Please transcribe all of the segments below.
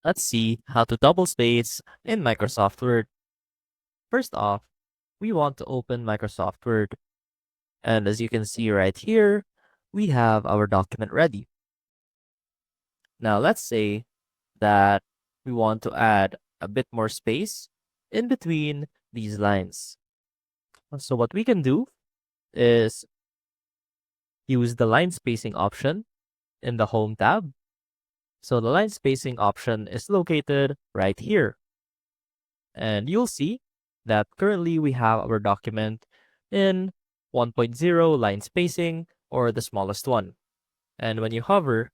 Let's see how to double space in Microsoft Word. First off, we want to open Microsoft Word. And as you can see right here, we have our document ready. Now let's say that we want to add a bit more space in between these lines. So what we can do is use the line spacing option in the Home tab. So the line spacing option is located right here. And you'll see that currently we have our document in 1.0 line spacing, or the smallest one. And when you hover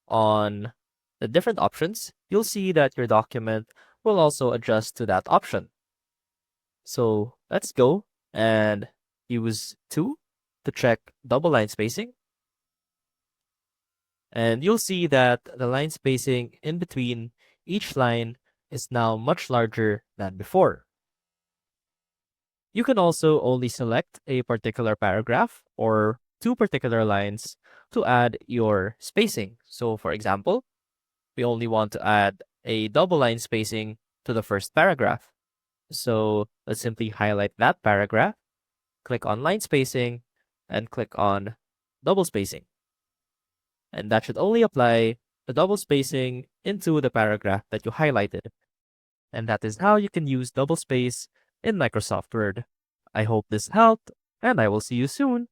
on the different options, you'll see that your document will also adjust to that option. So let's go and use 2 to check double line spacing. And you'll see that the line spacing in between each line is now much larger than before. You can also only select a particular paragraph or 2 particular lines to add your spacing. So for example, we only want to add a double line spacing to the first paragraph. So let's simply highlight that paragraph, click on line spacing, and click on double spacing. And that should only apply the double spacing into the paragraph that you highlighted. And that is how you can use double space in Microsoft Word. I hope this helped, and I will see you soon.